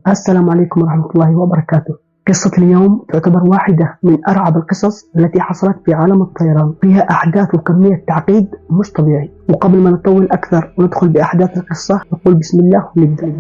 السلام عليكم ورحمة الله وبركاته. قصة اليوم تعتبر واحدة من أرعب القصص التي حصلت في عالم الطيران، فيها أحداث وكمية تعقيد مش طبيعي. وقبل ما نطول أكثر وندخل بأحداث القصة نقول بسم الله ونبدأ.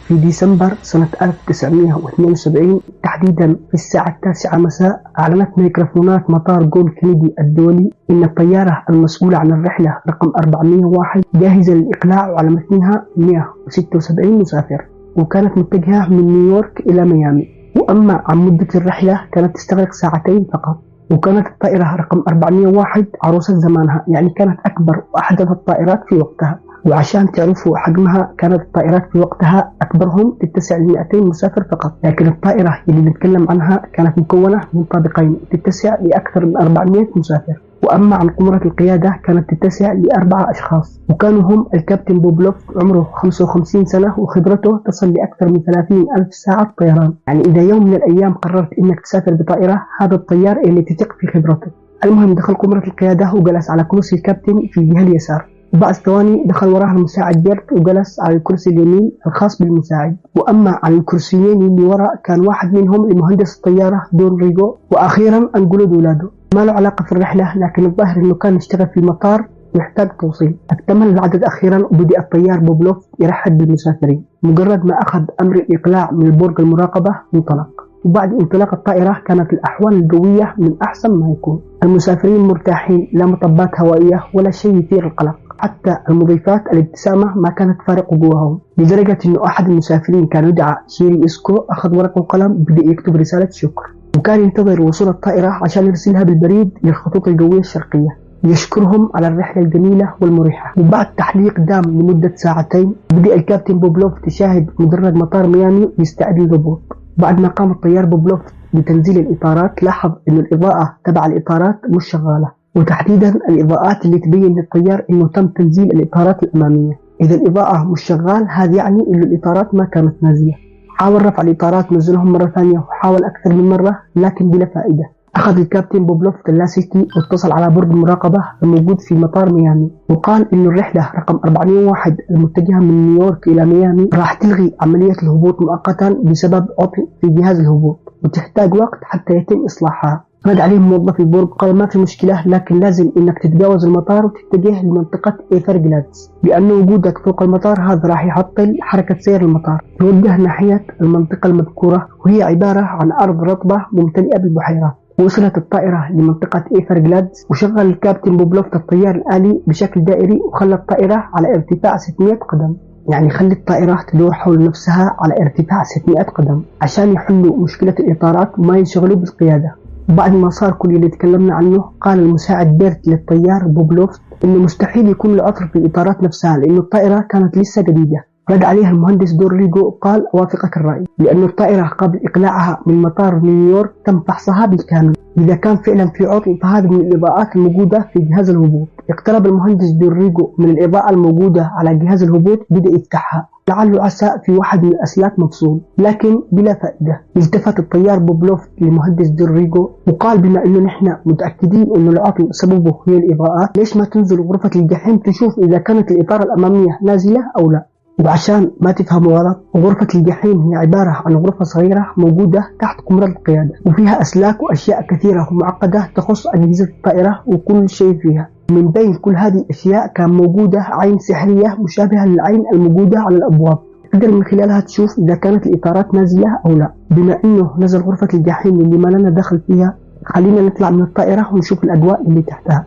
في ديسمبر سنة 1972 تحديدا في الساعة 9 مساء أعلنت ميكروفونات مطار جون كينيدي الدولي إن الطيارة المسؤولة عن الرحلة رقم 401 جاهزة للإقلاع وعلى متنها 176 مسافر، وكانت متجهة من نيويورك إلى ميامي. وأما عن مدة الرحلة كانت تستغرق ساعتين فقط. وكانت الطائرة رقم 401 عروسة زمانها، يعني كانت أكبر وأحدث الطائرات في وقتها. وعشان تعرفوا حجمها، كانت الطائرات في وقتها أكبرهم تتسع ل 200 مسافر فقط، لكن الطائرة اللي نتكلم عنها كانت مكونة من طابقين تتسع لأكثر من 400 مسافر. وأما عن قمرة القيادة كانت تتسع ل4 أشخاص، وكانوا هم الكابتن بوبلوف عمره 55 سنة وخبرته تصل لأكثر من 30 ألف ساعة طيران. يعني إذا يوم من الأيام قررت إنك تسافر بطائرة، هذا الطيار اللي تثق في خبرته. المهم دخل قمرة القيادة وجلس على كرسي الكابتن في الجهة اليسار، وبعد ثواني دخل وراها المساعد بيرت وجلس على الكرسي اليمين الخاص بالمساعد. وأما عن الكرسيين اللي وراء كان واحد منهم لمهندس الطيارة دون ريغو، وأخيرا أنجولو دولاردو. ما له علاقة في الرحلة، لكن الظاهر إنه كان يشتغل في المطار ويحتاج توصيل. اكتمل العدد أخيرا وبدأ الطيار بوبلوف يرحب بالمسافرين. مجرد ما أخذ أمر الإقلاع من برج المراقبة انطلق. وبعد انطلاق الطائرة كانت الأحوال الجوية من أحسن ما يكون، المسافرين مرتاحين، لا مطبات هوائية ولا شيء يثير القلق. حتى المضيفات الابتسامة ما كانت فارق وجوههم، لدرجة أنه أحد المسافرين كان يدعى شيري إسكو أخذ ورقة وقلم بدأ يكتب رسالة شكر، وكان ينتظر وصول الطائرة عشان يرسلها بالبريد للخطوط الجوية الشرقية يشكرهم على الرحلة الجميلة والمريحة. وبعد تحليق دام لمدة ساعتين بدأ الكابتن بوبلوف تشاهد مدرج مطار ميامي يستعد للهبوط. بعد ما قام الطيار بوبلوف بتنزيل الإطارات لاحظ أن الإضاءة تبع الإطارات مش شغالة، وتحديدا الإضاءات اللي تبين للطيار أنه تم تنزيل الإطارات الأمامية. إذا الإضاءة مش شغال هذا يعني أن الإطارات ما كانت نازلة. حاول رفع الإطارات ونزلهم مرة ثانية وحاول أكثر من مرة لكن بلا فائدة. أخذ الكابتن بوبلوف كلاسيكي واتصل على برج المراقبة الموجود في مطار ميامي، وقال إنه الرحلة رقم 401 المتجهة من نيويورك إلى ميامي راح تلغي عملية الهبوط مؤقتا بسبب عطل في جهاز الهبوط وتحتاج وقت حتى يتم إصلاحها. رد عليه موظف البرج قال ما في مشكلة، لكن لازم إنك تتجاوز المطار وتتجه لمنطقة إيفرغلادز، لأن وجودك فوق المطار هذا راح يعطل حركة سير المطار. توجه ناحية المنطقة المذكورة وهي عبارة عن أرض رطبة ممتلئة بالبحيرات. وصلت الطائرة لمنطقة إيفرغلادز وشغل الكابتن بوبلوف الطيار الآلي بشكل دائري وخلى الطائرة على ارتفاع 600 قدم، يعني خلي الطائرة تدور حول نفسها على ارتفاع 600 قدم عشان يحلوا مشكلة الإطارات وما ينشغلوا بالقيادة. وبعد ما صار كل اللي تكلمنا عنه قال المساعد بيرت للطيار بوبلوف إنه مستحيل يكون له عطل في الإطارات نفسها لأنه الطائرة كانت لسه جديدة. رد عليها المهندس دون ريغو قال أوافقك الرأي، لأن الطائرة قبل إقلاعها من مطار نيويورك تم فحصها بالكامل، إذا كان فعلا في عطل فهذا من الإضاءات الموجودة في جهاز الهبوط. اقترب المهندس دون ريغو من الإضاءة الموجودة على جهاز الهبوط بدأ يفتحها، لعله عسى في واحد من الأسلاك مفصول، لكن بلا فائدة. التفت الطيار بوبلوف لمهندس دون ريغو وقال بما إنه نحن متأكدين إنه العطل سببه هي الإضاءات، ليش ما تنزل غرفة الجحيم تشوف إذا كانت الإطارة الأمامية نازلة أو لا. وعشان ما تفهموا غلط، غرفة الجحيم هي عبارة عن غرفة صغيرة موجودة تحت قمرة القيادة، وفيها أسلاك وأشياء كثيرة ومعقدة تخص أجهزة الطائرة وكل شيء فيها. من بين كل هذه الأشياء كان موجودة عين سحرية مشابهة للعين الموجودة على الأبواب، تقدر من خلالها تشوف إذا كانت الإطارات نازلة أو لا. بما إنه نزل غرفة الجحيم اللي ما لنا دخل فيها، خلينا نطلع من الطائرة ونشوف الأجواء اللي تحتها.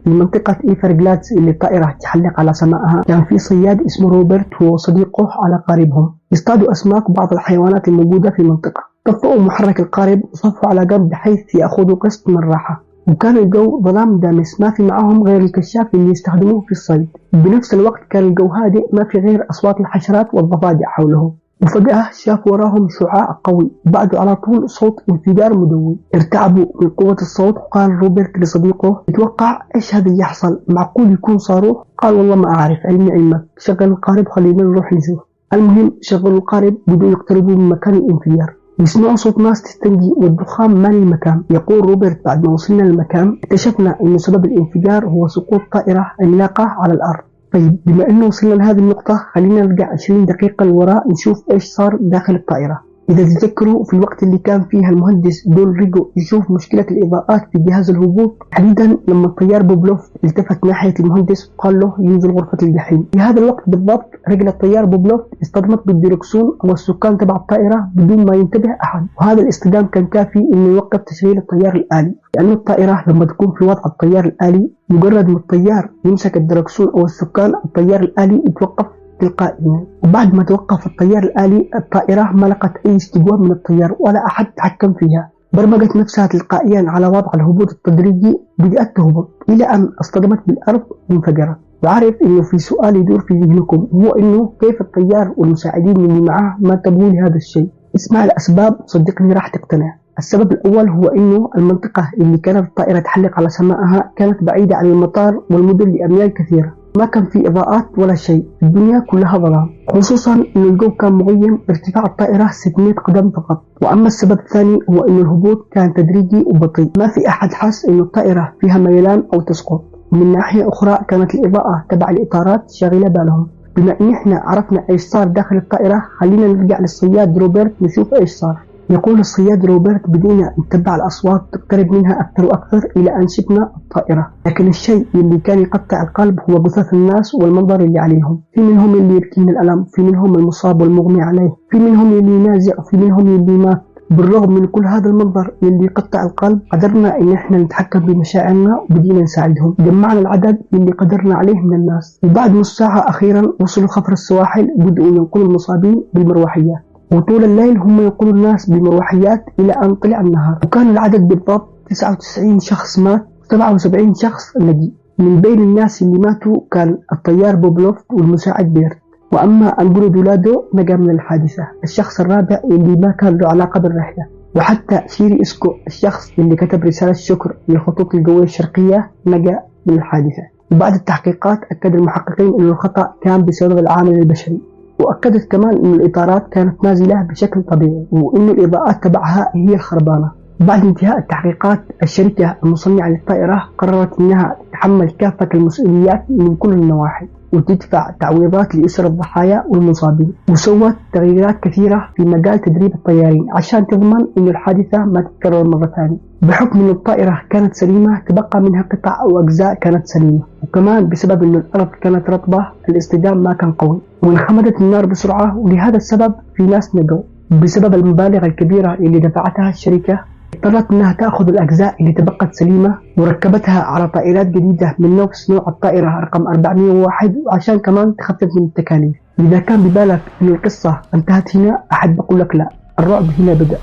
في منطقة إيفرغلادز اللي الطائرة تحلق على سمائها كان في صياد اسمه روبرت هو وصديقه على قاربهم يصطادوا أسماك وبعض الحيوانات الموجودة في المنطقة. طفئوا محرك القارب وصفوا على جنب بحيث يأخذوا قسط من الراحة، وكان الجو ظلام دامس ما في معهم غير الكشاف اللي يستخدموه في الصيد. بنفس الوقت كان الجو هادئ ما في غير أصوات الحشرات والضفادع حولهم. وفجأة شافوا وراهم شعاع قوي وبعده على طول صوت انفجار مدوي. ارتعبوا من قوة الصوت وقال روبرت لصديقه اتوقع ايش هذا اللي يحصل، معقول يكون صاروخ؟ قال والله ما أعرف، علمي علمك، شغل القارب خلينا نروح نشوف. المهم شغلوا القارب بدون يقتربوا من مكان الانفجار. يسمعوا صوت ناس تستنجي والدخان مالي المكان. يقول روبرت: بعد ما وصلنا للمكان اكتشفنا أن سبب الانفجار هو سقوط طائرة عملاقة على الأرض. طيب، بما أنه وصلنا لهذه النقطة خلينا نرجع 20 دقيقة لوراء نشوف إيش صار داخل الطائرة. إذا تذكروا في الوقت اللي كان فيها المهندس دون ريجو يشوف مشكلة الإضاءات في جهاز الهبوط، تحديدا لما الطيار بوبلوف التفت ناحية المهندس وقال له ينزل غرفة الجحيم. في هذا الوقت بالضبط رجل الطيار بوبلوف اصطدمت بالديركسون والسكان تبع الطائرة بدون ما ينتبه أحد، وهذا الاصطدام كان كافي إنه يوقف تشغيل الطيار الآلي، لأن الطائرة لما تكون في وضع الطيار الآلي مجرد ما الطيار يمسك الديركسون أو السكان الطيار الآلي يتوقف تلقائيا. وبعد ما توقف الطيار الآلي الطائرة ما لقت أي استجواب من الطيار ولا أحد تحكم فيها، برمجت نفسها تلقائيا على وضع الهبوط التدريجي، بدأت تهبط إلى أن اصطدمت بالأرض وانفجرت. وعارف إنه في سؤال يدور في ذهنكم، هو إنه كيف الطيار والمساعدين اللي معاه ما انتبهوا لهذا الشيء؟ اسمع الأسباب صدقني راح تقتنع. السبب الأول هو إنه المنطقة اللي كانت الطائرة تحلق على سمائها كانت بعيدة عن المطار والمدن لأميال كثيرة، ما كان في إضاءات ولا شيء، الدنيا كلها ظلام، خصوصا إنه الجو كان مغيم، ارتفاع الطائرة 600 قدم فقط. وأما السبب الثاني هو إنه الهبوط كان تدريجي وبطيء، ما في أحد حس إنه الطائرة فيها ميلان أو تسقط. من ناحية أخرى كانت الإضاءة تبع الإطارات شاغلة بالهم. بما إن إحنا عرفنا إيش صار داخل الطائرة خلينا نرجع للصياد روبرت نشوف إيش صار. يقول الصياد روبرت: بدينا نتبع الأصوات تقترب منها أكثر وأكثر إلى أن شفنا الطائرة، لكن الشيء اللي كان يقطع القلب هو جثث الناس والمنظر اللي عليهم. في منهم اللي يبكي من الألم، في منهم المصاب والمغمي عليه، في منهم اللي ينازع، وفي منهم اللي مات. بالرغم من كل هذا المنظر اللي يقطع القلب قدرنا إن إحنا نتحكم بمشاعرنا وبدينا نساعدهم. جمعنا العدد اللي قدرنا عليه من الناس، وبعد نص ساعة أخيرا وصلوا خفر السواحل وبدأوا ينقلوا المصابين بالمروحيات، وطول الليل هم ينقلوا الناس بمروحيات إلى أن طلع النهار. وكان العدد بالضبط 99 شخص مات و77 شخص نجي. من بين الناس اللي ماتوا كان الطيار بوبلوف والمساعد بيرت. وأما أنجلو دولادو نجا من الحادثة، الشخص الرابع اللي ما كان له علاقة بالرحلة. وحتى شيري إسكو الشخص اللي كتب رسالة شكر للخطوط الجوية الشرقية نجا من الحادثة. وبعد التحقيقات أكد المحققين أن الخطأ كان بسبب العامل البشري، وأكدت كمان أن الإطارات كانت نازلة بشكل طبيعي وأن الإضاءات تبعها هي الخربانة. بعد انتهاء التحقيقات الشركة المصنعة للطائرة قررت أنها تتحمل كافة المسؤوليات من كل النواحي وتدفع تعويضات لأسر الضحايا والمصابين، وسوت تغييرات كثيرة في مجال تدريب الطيارين عشان تضمن أن الحادثة ما تتكرر مرة ثانية. بحكم أن الطائرة كانت سليمة تبقى منها قطع أو أجزاء كانت سليمة، وكمان بسبب أن الأرض كانت رطبة الاصطدام ما كان قوي وانخمدت النار بسرعة، ولهذا السبب في ناس نجوا. بسبب المبالغ الكبيرة اللي دفعتها الشركة اضطرت أنها تأخذ الأجزاء اللي تبقت سليمة وركبتها على طائرات جديدة من نفس نوع الطائرة رقم 401 عشان كمان تخفف من التكاليف. إذا كان ببالك أن القصة انتهت هنا أحب أقول لك لا، الرعب هنا بدأ.